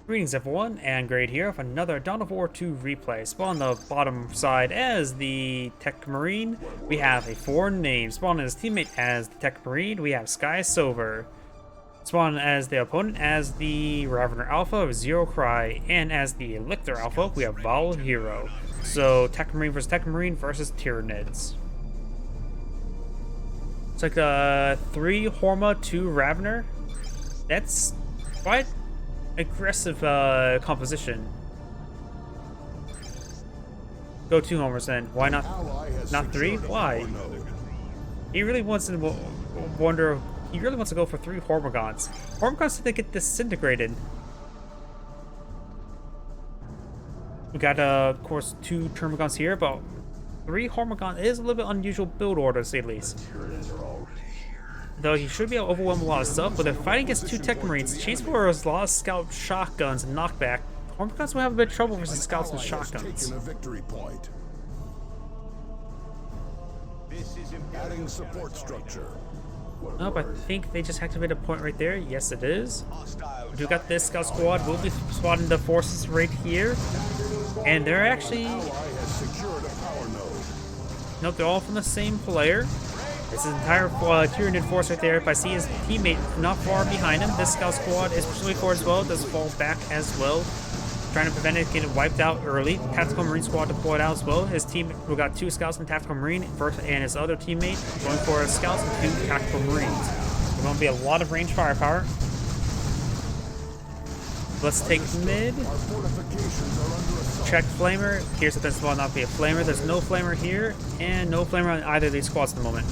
Greetings everyone, and Grade here with another Dawn of War 2 replay. Spawn on the bottom side as the Tech Marine. We have a foreign name. Spawn as teammate as the Tech Marine. We have SkySilver. Spawn as the opponent as the Ravener Alpha of Zero Cry. And as the Lictor Alpha, we have Vol Hero. So Tech Marine versus Tyranids. It's like 3 Horma, 2 Ravener. That's quite aggressive composition. Go 2 homers then. Why not 3? Why? He really wants to wonder. He really wants to go for 3 Hormagons. Hormagons they get disintegrated. We got of course 2 Termagons here, but 3 Hormagon is a little bit unusual build order to say the least. Though he should be able to overwhelm a lot of stuff, but if fighting against 2 Tech Marines, chance for a lot of scout shotguns and knockback, Hormagons will have a bit of trouble versus scouts and shotguns. Adding support structure. Nope, I think they just activated a point right there. Yes, it is. We do got this scout squad. We'll be spotting the forces right here. And they're actually... Nope, they're all from the same player. This is entire Tyranid force right there. If I see his teammate not far behind him, this scout squad is pushing forward as well. Does fall back as well, trying to prevent it getting wiped out early. Tactical Marine squad deployed out as well. His team, we got 2 scouts and Tactical Marine, and his other teammate going for scouts and 2 Tactical Marines. There's going to be a lot of range firepower. Let's take mid. Check flamer. Here's the defense will not be a flamer. There's no flamer here, and no flamer on either of these squads at the moment.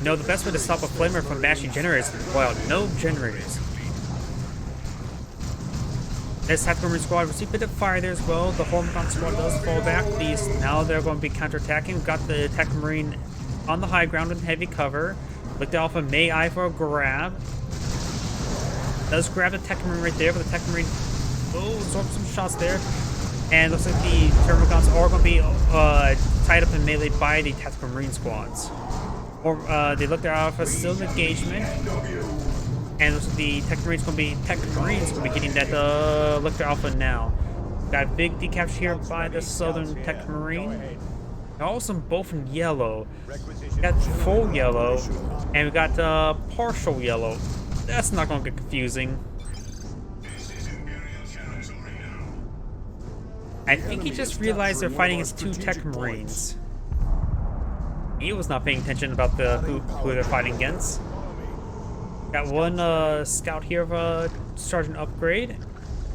No, the best way to stop a flamer from bashing generators is to deploy out no generators. This Tactical Marine squad received a bit of fire there as well. The Hormagon squad does fall back. These now they're going to be counterattacking. We've got the Tactical Marine on the high ground with heavy cover. Look, the Alpha may eye for a grab. Does grab the Tech Marine right there, but the Tech Marine absorbs some shots there. And looks like the Termagons are going to be tied up in melee by the Tactical Marine squads. Or they look their Alpha still in engagement. And looks like the Tech Marines going to be getting that look their Alpha now. Got a big decaps here by the Southern Tech Marine. They're also both in yellow. We got full yellow, and we got partial yellow. That's not going to get confusing. I think he just realized they're fighting as 2 Tech Marines. He was not paying attention about who they're fighting against. Got 1 scout here of a sergeant upgrade,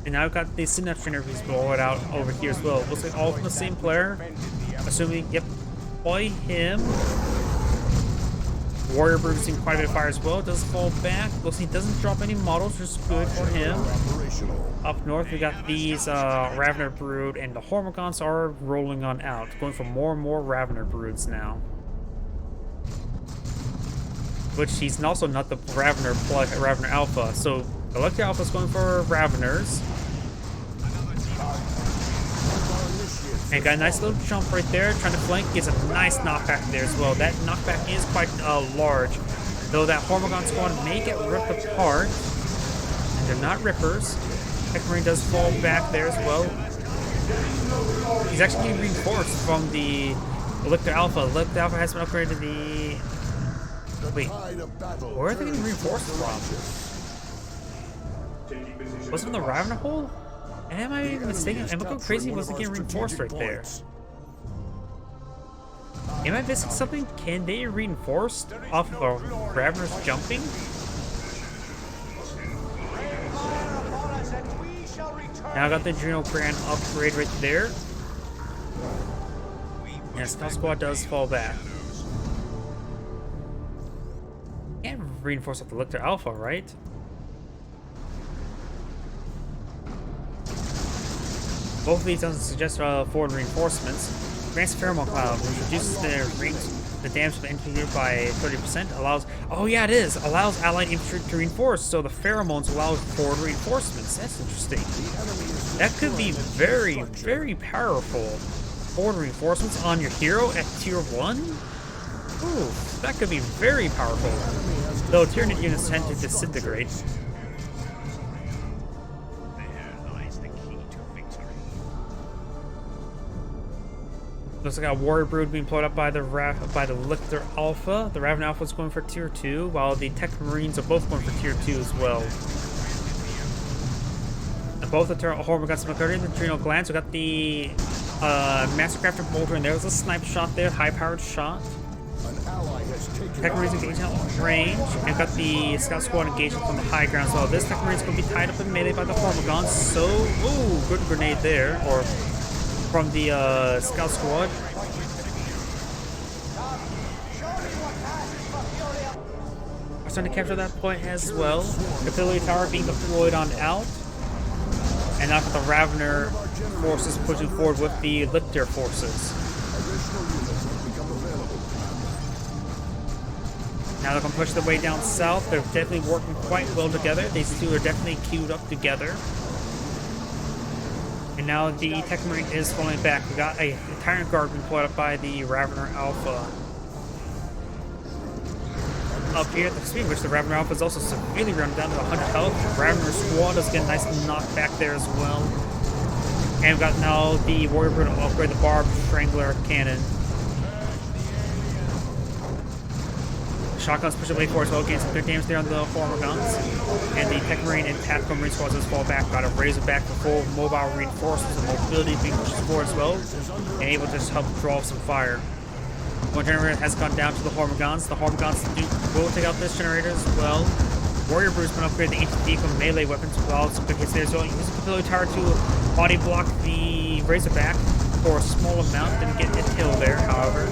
and now I've got the synapse trainer who's blowing out over here as well. Looks like all from the same player. Assuming, yep, by him. Warrior Brood seeing quite a bit of fire as well. Does fall back. Looks like he doesn't drop any models, which is good for him. Up north, we got these Ravener Brood, and the Hormagons are rolling on out, going for more and more Ravener Broods now. Which he's also not the Ravener plus Ravener Alpha, so the Lecter Alpha is going for Raveners. And got a nice little jump right there, trying to flank, gets a nice knockback there as well. That knockback is quite large, though that Hormagon squad may get ripped apart. And they're not rippers. Tech Marine does fall back there as well. He's actually getting reinforced from the Lictor Alpha. Lictor Alpha has been upgraded to the... Wait, where are they getting reinforced from? Was it from the Ravener hole? Am I mistaken? Am I going crazy? Was it getting reinforced right there? Am I missing something? Can they reinforce off of Raveners jumping? Now I got the Juno Grand upgrade right there. And Scout Squad does fall back. Can't reinforce off the Lictor Alpha, right? Both of these don't suggest forward reinforcements. Grants Pheromone Cloud, which reduces the damage of the infantry group by 30%. Allows, oh yeah, it is. Allows allied infantry to reinforce, so the pheromones allow forward reinforcements. That's interesting. That could be very, very powerful. Forward reinforcements on your hero at tier 1? Ooh, that could be very powerful. Though Tyranid units tend to disintegrate. Looks like a warrior brood being pulled up by the Lictor Alpha. The Raven Alpha is going for tier 2, while the Tech Marines are both going for tier 2 as well. And both the Hormiguns and McCurdy and the Adrenal Glands. We got the Mastercrafter Bolter, and there was a snipe shot there, high-powered shot. An ally has taken Tech Marines engaging at range, and got the Scout Squad engaging from the high ground as well. This Tech Marine's going to be tied up in melee by the Hormiguns, so, ooh, good grenade there, or from the Scout Squad. We're starting to capture that point as well. The Artillery Tower being deployed on out. And now got the Ravener forces pushing forward with the Lictor forces. additional units have become available. Now they're going to push their way down south. They're definitely working quite well together. These two are definitely queued up together. And now the Tech Marine is falling back. We got a Tyrant Guard being pulled up by the Ravener Alpha. Up here at the speed, which the Ravener Alpha is also severely run down to 100 health. The Ravener Squad is getting nice and knocked back there as well. And we've got now the Warrior Brood to upgrade the Barb Strangler Cannon. Shotguns push away forward as well, getting some good damage there on the Hormiguns. And the Tech Marine and Tactical Marine squads just fall back. Got a Razorback for full mobile reinforcements and mobility being pushed forward as well, and able to just help draw some fire. One generator has gone down to the Hormiguns. The Hormiguns will take out this generator as well. Warrior Brood's been upgraded the ancient vehicle melee weapons with all some good hits there. So using the Artillery Tower to body block the Razorback for a small amount. Didn't get a kill there, however.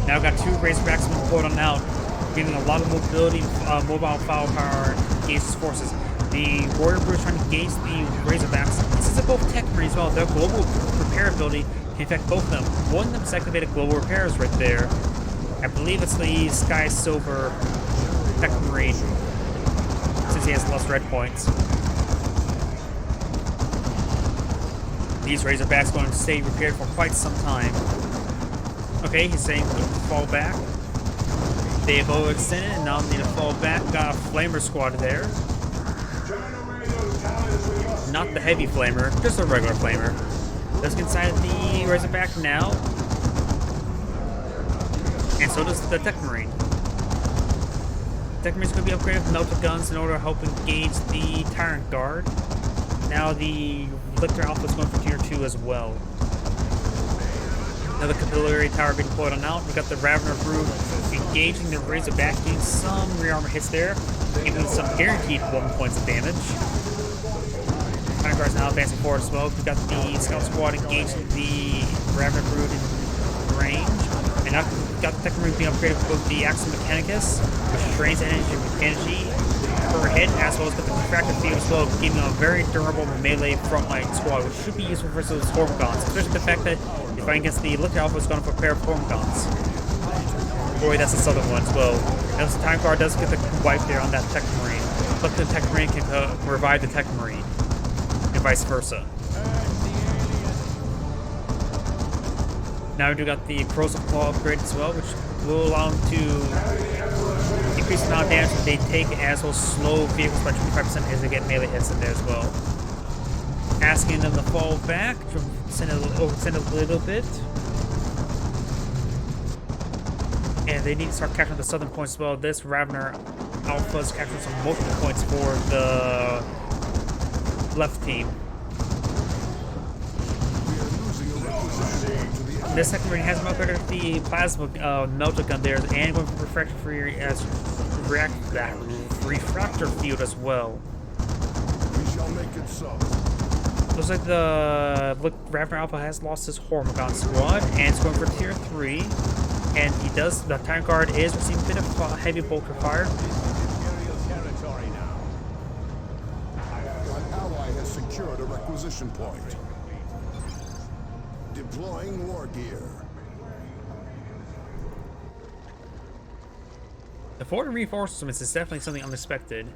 Now we've got two Razorbacks being pulled on out, giving a lot of mobility, mobile firepower against his forces. The Warrior Brood is trying to engage the Razorbacks. Since they're both Tech Marines as well, their global repair ability can affect both of them. One of them has activated global repairs right there. I believe it's the SkySilver Tech Marine, since he has less red points. These Razorbacks are going to stay repaired for quite some time. Okay, he's saying fall back. They've overextended and now need to fall back. Got a Flamer squad there. Not the heavy Flamer, just a regular Flamer. Let's get inside the Razorback now. And so does the Tech Marine. Tech Marine's going to be upgraded with melted guns in order to help engage the Tyrant Guard. Now the Lictor Alpha is going for tier 2 as well. Another Capillary Tower being deployed on out. We've got the Ravener Brood engaging the Razorback, doing some rear armor hits there, giving some guaranteed 1 points of damage. Tyrant Guard's now advancing forward as well. We've got the Scout Squad engaging the Ravener Brood in range. And now we've got the Tech Marine being upgraded with the Axis Mechanicus, which drains energy per hit, as well as with the Refractor Field as well, giving a very durable melee frontline squad, which should be useful versus Hormiguns, especially the fact that if fighting against the Lictor Alpha is going to prepare Hormiguns. Boy, that's the southern one as well. Now the Time Guard does get the wipe there on that Tech Marine, but the Tech Marine can revive the Tech Marine, and vice versa. Now we do got the Corrosive Claw upgrade as well, which will allow them to increase the amount of damage that they take, as well as slow vehicles by 25% as they get melee hits in there as well. Asking them to fall back, to overextend a little bit. And they need to start capturing the southern points as well. This Ravener Alpha is capturing some multiple points for the left team. This Tech Marine has upgraded the plasma melter gun there, and going for refractor free as refractor field as well. We shall make it so. Looks like the Ravener Alpha has lost his Hormigon squad, and it's going for tier 3. And he does. The Tyrant Guard is receiving a bit of heavy bolter fire. An ally has secured a requisition point. Deploying war gear. The forward reinforcements is definitely something unexpected.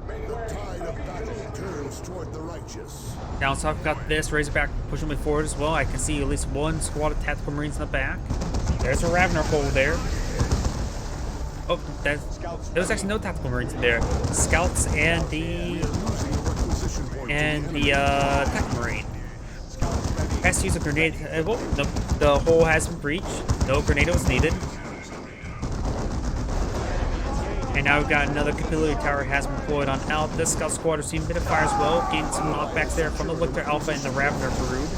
The tide of battle turns toward the righteous. Down south, we've got this Razorback pushing me forward as well. I can see at least one squad of Tactical Marines in the back. There's a Ravener hole there. Oh, there was actually no tactical marines in there. Scouts and the tactical marine. Has to use a grenade. Well, the hole has been breached. No grenade was needed. And now we've got another capillary tower has been deployed on out. This scout squad is seeing a bit of fire as well, getting some knockbacks there from the Lictor Alpha and the Ravener Brood.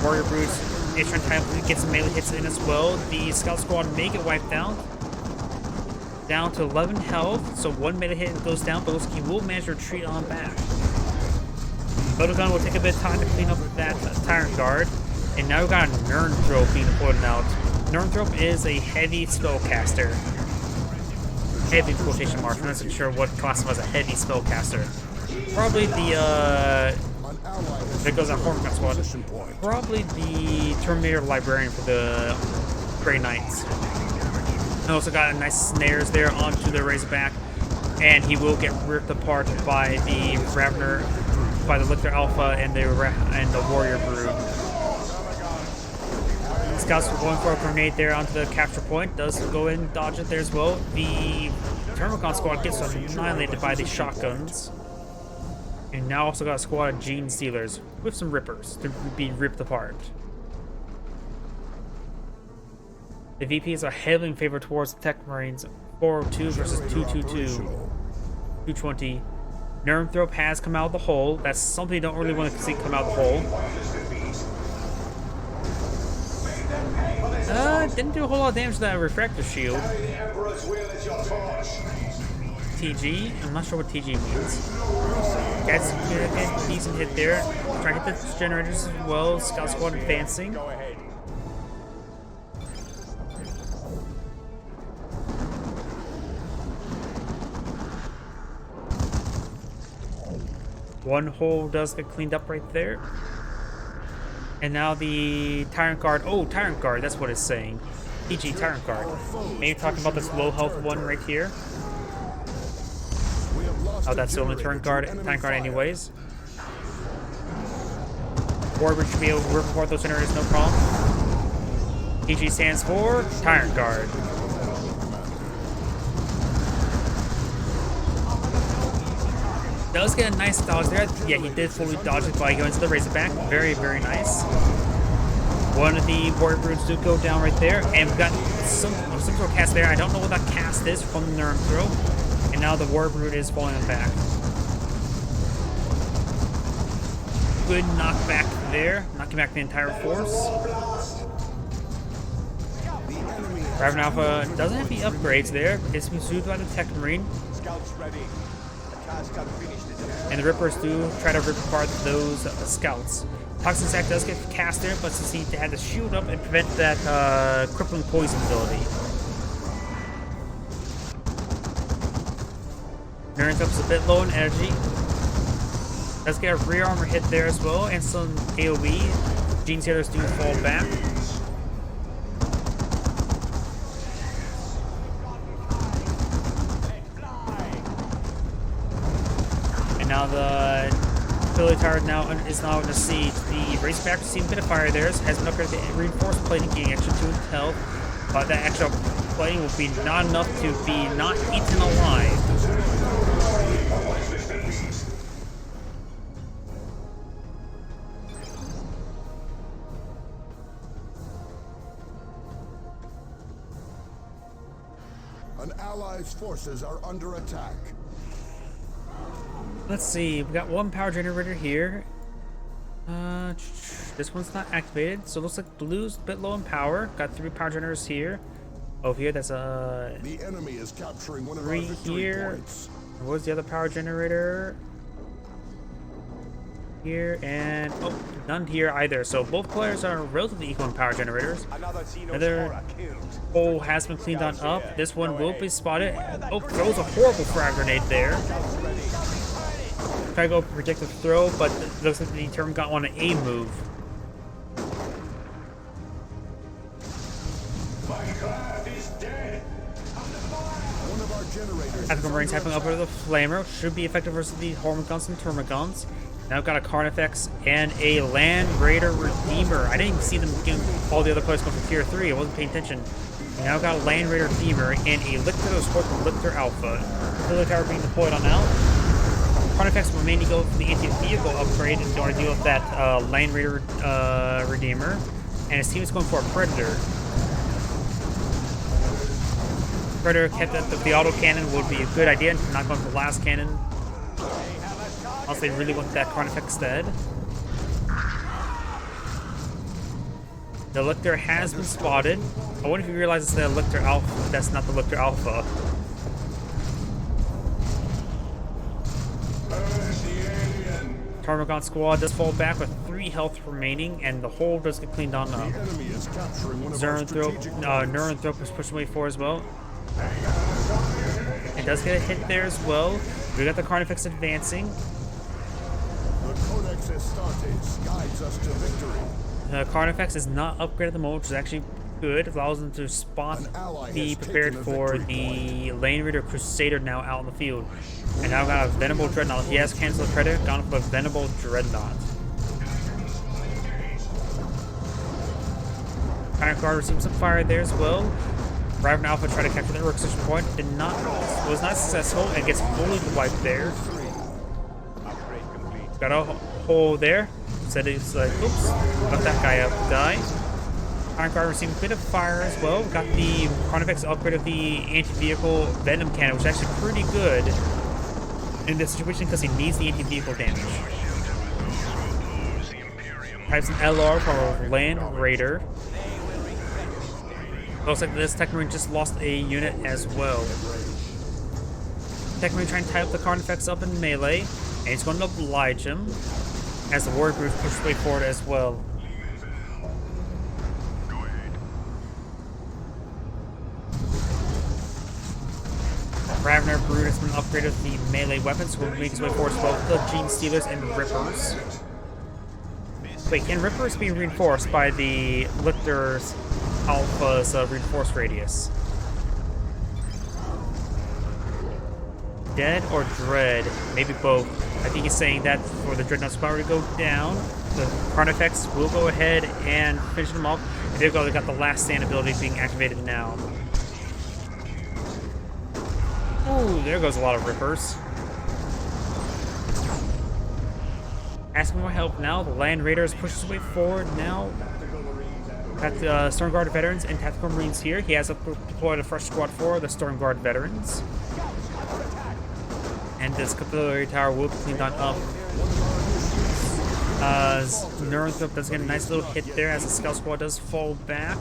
Warrior Broods is trying to get some melee hits in as well. The scout squad may get wiped down to 11 health, so one melee hit goes down, but looks like he will manage to retreat on back. Gun will take a bit of time to clean up that Tyrant Guard, and now we've got a Nernthrope being deployed out. Nernthrope is a heavy spellcaster. Heavy quotation marks. I'm not so sure what class was a heavy spellcaster. Probably the there goes our Horngun squad. Probably the Terminator Librarian for the Grey Knights. And also got a nice snares there onto the Razorback, and he will get ripped apart by the Ravener, by the Lictor Alpha and the Warrior Brood. Scouts are going for a grenade there onto the capture point. Does go in and dodge it there as well. The Termagant squad gets annihilated by the shotguns. And now also got a squad of Gene Stealers with some Rippers to be ripped apart. The VPs are heavily in favor towards the Tech Marines. 402 versus 222. 220. Nernthrope has come out of the hole. That's something you don't really want to see come out of the hole. Didn't do a whole lot of damage to that refractor shield. TG? I'm not sure what TG means. That's a decent hit there. Try to hit the generators as well. Scout squad advancing. One hole does get cleaned up right there. And now the Tyrant Guard. Oh, Tyrant Guard, that's what it's saying. PG Tyrant Guard. Maybe talking about this low health one right here. Oh, that's the only Tyrant Guard anyways. Warrior should be able to report those generators, no problem. PG stands for Tyrant Guard. Does get a nice dodge there. Yeah, he did fully dodge it by going to the Razorback. Very, very nice. One of the Warrior Broods do go down right there. And we've got some sort of cast there. I don't know what that cast is from the Nernthrope. And now the Warrior Brood is falling back. Good knockback there. Knocking back the entire force. Raven Alpha doesn't have the upgrades there. It's been soothed by the Tech Marine. Scouts ready. And the Rippers do try to rip apart those scouts. Toxin Sack does get cast there, but since he had to shield up and prevent that crippling poison ability. Nernthrope's a bit low in energy. Does get a rear armor hit there as well, and some AoE. Gene Stealers do fall back. Now the Philly Tower is now under siege. The Razorback receiving a bit of fire there. Has been upgraded to reinforced plating, getting extra 2 health. But that extra plating will be not enough to be not eaten alive. An ally's forces are under attack. Let's see, we got one power generator here. This one's not activated, so it looks like blue's a bit low in power. Got 3 power generators here. Over here, that's a The enemy is capturing one of 3 our victory here. points. Where's the other power generator? Here, and oh, none here either. So both players are relatively equal in power generators. Another hole has been cleaned on up. This one will be spotted. Oh, throws a horrible frag grenade there. Try to go predictive throw, but it looks like the term got on an A move. One of our generators. Tactical Marines having up with the Flamer should be effective versus the Hormiguns and Termagants. Now got a Carnifex and a Land Raider Redeemer. I didn't even see them getting all the other players going for tier 3. I wasn't paying attention. We now got a Land Raider Redeemer and a Lictor that was called the Lictor Alpha. Artillery tower being deployed on out. Carnifex will mainly go for the anti-vehicle upgrade in order to deal with that Land Raider Redeemer. And his team is going for a Predator. Predator kept that the auto cannon would be a good idea, not going for the last cannon. Unless they really want that Carnifex instead. The Lictor has been spotted. I wonder if you realize it's the Lictor Alpha. That's not the Lictor Alpha. Tarmagon squad does fall back with 3 health remaining, and the hole does get cleaned on up. Neuronthrope is pushed away for as well. It does get a hit there as well. We got the Carnifex advancing. The Codex Astartes guides us to victory. Carnifex is not upgraded at the moment, which is actually good. It allows them to be prepared for the Lane Raider Crusader now out in the field. And now got a Venerable Dreadnought. He has canceled the Predator, gone for a Venerable Dreadnought. Iron Guard received some fire there as well. Raven Alpha tried to capture the Requisition Point, was not successful, and gets fully wiped there. Got a hole there. Said it's like, oops, let that guy up die. Iron Guard received a bit of fire as well. Got the Carnifex upgrade of the anti-vehicle Venom Cannon, which is actually pretty good in this situation because he needs the anti-vehicle damage. Types an LR for Land Raider. Looks like this Tech Marine just lost a unit as well. Tech Marine trying to tie up the Carnifex up in melee, and he's going to oblige him as the Warrior Brute pushes way forward as well. Ravener Brood has been upgraded with the melee weapons, will make his way forward as well with the Gene Stealers and Rippers. Wait, can Rippers be reinforced by the Lictor's Alpha's reinforced radius? Dead or Dread? Maybe both. I think he's saying that for the Dreadnought squad to go down, the Carnifex will go ahead and finish them off. And there we go, they got the last stand ability being activated now. Ooh, there goes a lot of Rippers. Asking for help now. The Land Raiders pushes his way forward now. Got the Storm Guard veterans and Tactical Marines here. He has deployed a fresh squad for the Storm Guard veterans. And this Capillary Tower will be cleaned on up. Neuronthrope does get a nice little hit there as the Scout Squad does fall back.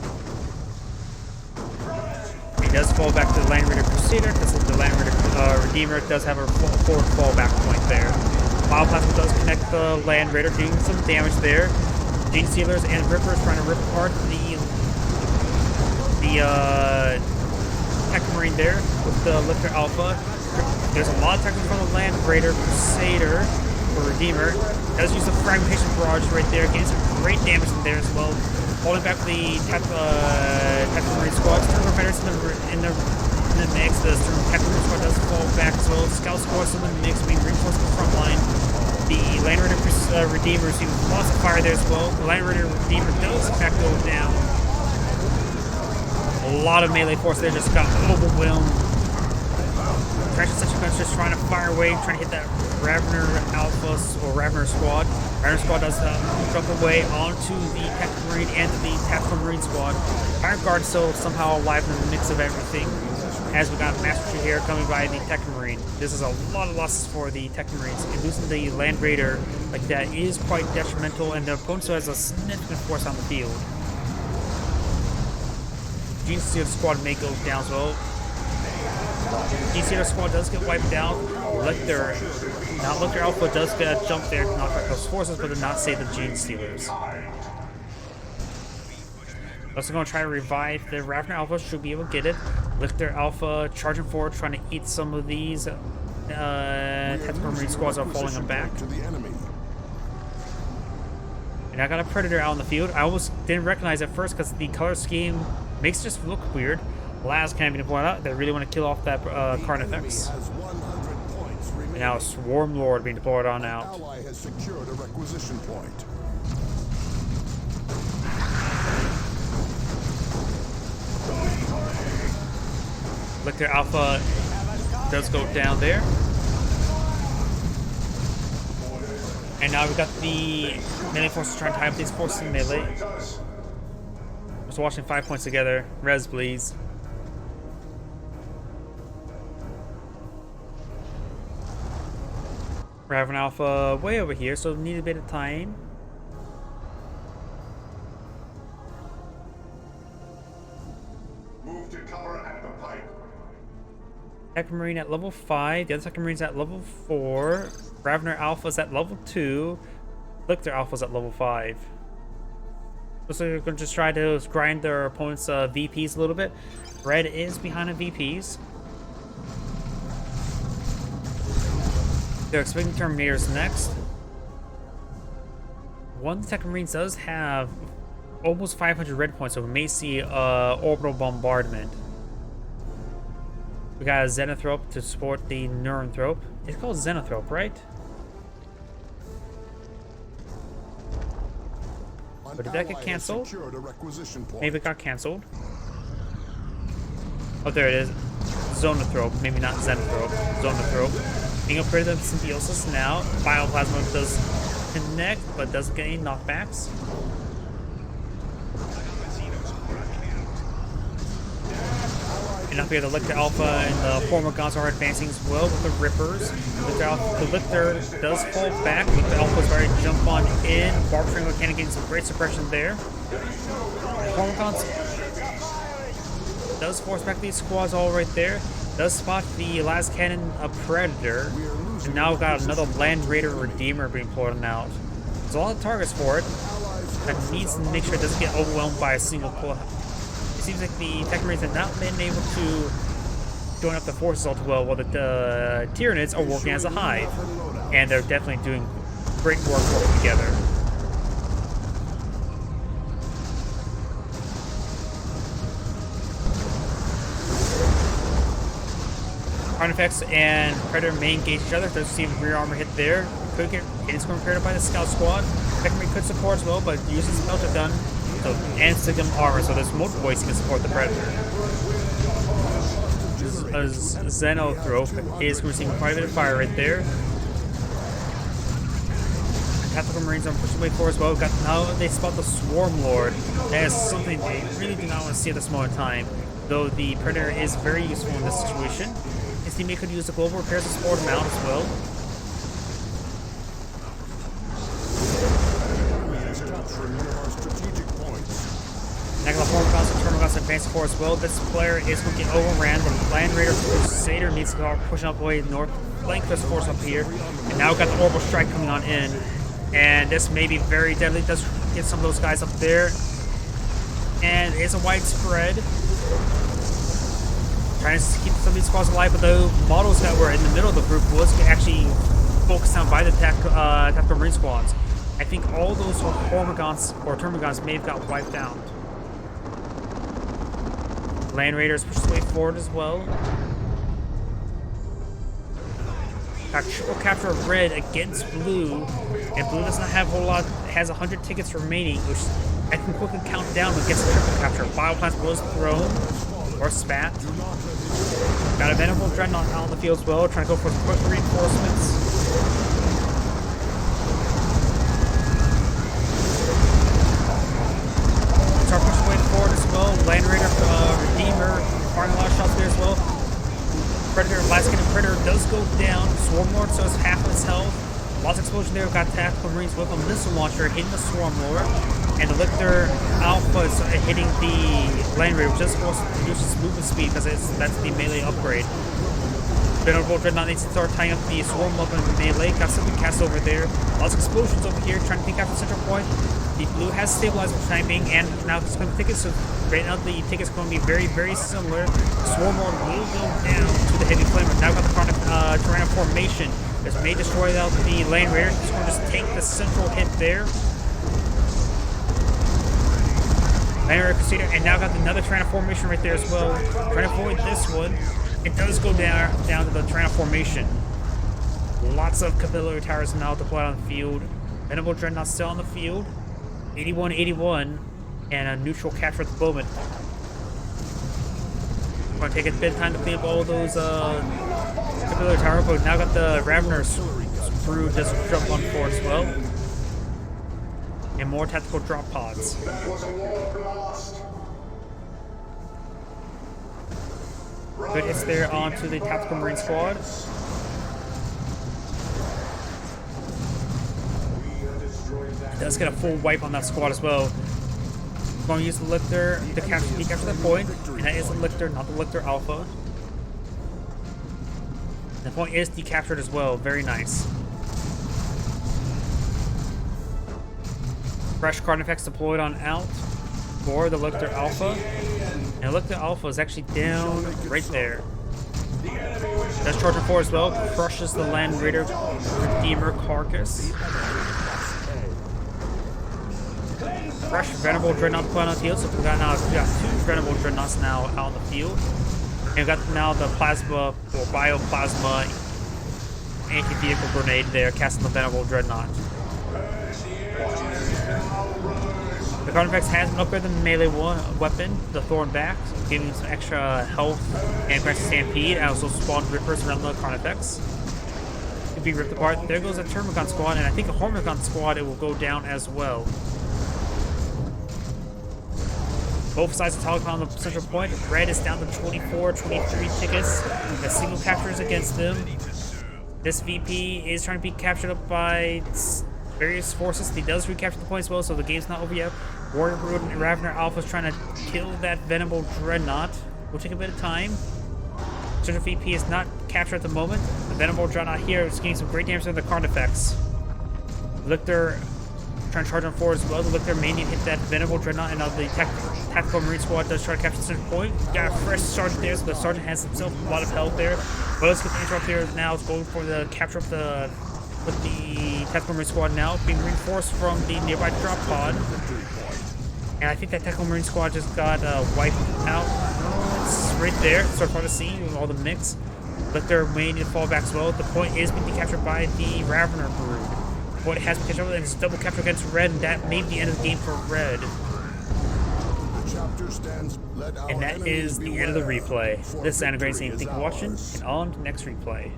He does fall back to the Land Raider Crusader because the Land Raider Redeemer does have a forward fallback point there. Bioplasma does connect the Land Raider, doing some damage there. Gene Stealers and Rippers trying to rip apart the Tech Marine there with the Lictor Alpha. There's a lot of technical from the Land Raider Crusader or Redeemer. Does use the Fragmentation Barrage right there, getting some great damage in there as well. Holding back the Tech Marine squad. Storm Fighters in the mix. The Tech Marine squad does fall back as well. Scout squad's in the mix, being reinforced in the front line. The Land Raider Redeemer receiving lots of fire there as well. The Land Raider Redeemer does in fact go down. A lot of melee force there just got overwhelmed. Trash and such a bunch just trying to fire away, trying to hit that Ravener Alpha or Ravener squad. Ravener squad does jump away onto the Tactical Marine and the Tactical Marine squad. Iron Guard still somehow alive in the mix of everything. As we got Mastery here coming by the Tech Marine. This is a lot of losses for the Tech Marines. And losing the Land Raider like that is quite detrimental, and the opponent still has a significant force on the field. Gene Stealer squad may go down as well. Gene Stealer squad does get wiped out. Lictor Alpha does get a jump there to knock out those forces, but did not save the Gene Stealers. Also going to try to revive the Ravener Alpha, should be able to get it. Lictor Alpha charging forward, trying to eat some of these Tactical Marine squads are falling them back. And I got a Predator out in the field. I almost didn't recognize it at first because the color scheme makes it just look weird. Last cannon being pointed out, they really want to kill off that Carnifex. remain. And now Swarm Lord being deployed on out. Ally has secured a requisition point. Lictor Alpha does go down there. And now we've got the melee forces trying to tie up these forces in melee. Just watching 5 points together. Res, please. Raven Alpha way over here, so need a bit of time. Move to cover at the pipe. Second Marine at level 5. The other Second Marine's at level 4. Ravener Alpha's at level 2. Lictor Alpha's at level 5. Looks like they're going to just try to grind their opponent's VPs a little bit. Red is behind the VPs. They're expecting Terminators next. One of the Second Marines does have almost 500 red points, so we may see orbital bombardment. We got a Xenothrope to support the Neuranthrope. It's called Xenothrope, right? But did that get canceled? Maybe it got canceled. Oh, there it is. Zonothrope. Maybe not Xenothrope. Zonothrope. Being upgraded to Symbiosis now. Bioplasma does connect, but doesn't get any knockbacks. And up here, the Lictor Alpha and the Formagons are advancing as well with the Rippers. The Lictor does fall back. The Alpha is ready to jump on in. Barb String Mechanic getting some great suppression there. The Formagons does force back these squads all right there. Does spot the last cannon, a Predator. And now we've got another Land Raider Redeemer being pulled out. There's a lot of targets for it. But needs to make sure it doesn't get overwhelmed by a single pull. It seems like the Tech Marines have not been able to join up the forces all too well, while the Tyranids are working as a hive. And they're definitely doing great work working together. Artifacts and Predator may engage each other. Doesn't seem rear armor hit there. Could get hit scoring paired up by the Scout Squad. Tech Marine could support as well, but uses Melter Gun. So, and Sigma armor, so there's multiple ways you can support the Predator. A Xenothrope is receiving quite a bit of fire right there. Tactical Marines are pushing way forward as well. Now they spot the Swarm Lord. That is something they really do not want to see at this moment in time. Though the Predator is very useful in this situation. His teammate could use the global repairs to support him out as well. Now the Formagons and Termagons advancing forward as well. This player is going to get overran. The Land Raider Crusader needs to start pushing up the way north. Flank this force up here. And now we've got the Orbital Strike coming on in. And this may be very deadly. Does get some of those guys up there. And it's a widespread. Trying to keep some of these squads alive, but the models that were in the middle of the group was actually focused on by the tactical Marine squads. I think all those Formagons or Termagons may have got wiped out. Land Raiders push their way forward as well. Got triple capture of red against blue, and blue does not have a whole lot. Has 100 tickets remaining, which I can quickly count down against the triple capture. Bioplasma was thrown or spat. Got a Venerable Dreadnought out on the field as well, trying to go for quick reinforcements. Start pushing way forward as well. Land Raider, Redeemer, firing a lot of shots there as well. Predator, last cannon Predator does go down. Swarm Lord still has half of his health. Lots of explosion there. We've got Tactical Marines with a missile launcher hitting the Swarm Lord. And the Lictor Alpha is hitting the Land Raider, which just reduces movement speed because that's the melee upgrade. Venerable Dreadnought needs to start tying up the Swarm Lord in melee. Got something cast over there. Lots of explosions over here, trying to take out the central point. The blue has stabilized for the time being, and now it's going to tickets. So right now the ticket's going to be very, very similar. Swarm Lord will go down to the Heavy Flamer. Now got the front of Tyranno formation. This may destroy out the Land Raider. It's going to just take the central hit there. Land Raider Crusader, and now got another Tyranno formation right there as well. Trying to avoid this one. It does go down to the Tyranno formation. Lots of capillary towers now deployed on the field. Venerable Dreadnought still on the field. 81-81, and a neutral capture at the moment. Gonna take a bit of time to clean up all those capillary tower, but now got the Ravener's Brood just jump on forward as well. And more tactical drop pods. Good hits there onto the tactical marine squad. It does get a full wipe on that squad as well. Going to use the Lictor to decapture the point, and that is the Lictor, not the Lictor Alpha. The point is decaptured as well. Very nice. Fresh card effects deployed on out for the Lictor Alpha. And Lictor Alpha is actually down right there. That's charging forward as well. Crushes the Land Raider Redeemer carcass. Fresh Venerable Dreadnought deployed on the field. So we got 2 Venerable Dreadnoughts now out on the field. And we've got now the Plasma or Bioplasma anti-vehicle grenade there, casting the Venerable Dreadnought. The card effects has been upgraded the melee weapon, the Thorn Back, giving some extra health and grants Stampede, and also spawn rippers around the card effects. To be ripped apart. There goes a Termagant squad, and I think a Hormagant squad, it will go down as well. Both sides of Telecom on the central point. Red is down to 24, 23 tickets. A single captures against them. This VP is trying to be captured up by various forces. He does recapture the point as well, so the game's not over yet. Warrior Brood and Ravener Alpha is trying to kill that Venerable Dreadnought. Will take a bit of time. Central VP is not captured at the moment. The Venerable Dreadnought here is getting some great damage to the card effects. Lictor trying to charge on forward as well. The Lictor may need to hit that Venerable Dreadnought, and the Tactical Marine Squad does try to capture the central point. Got a fresh Sergeant there, so the Sergeant has himself a lot of health there. But let's get the interrupt here now. It's going for the capture of the with the Tactical Marine Squad now being reinforced from the nearby drop pod. And I think that Tactical Marine Squad just got wiped out. It's right there. It's so far to see with all the mix. But they're waiting to fall back as well. The point is being captured by the Ravener Brood. The point has been captured, and it's double capture against Red, and that may be the end of the game for Red. And that is the end of the replay. This is Anna Gray saying thank you for watching, and on to the next replay.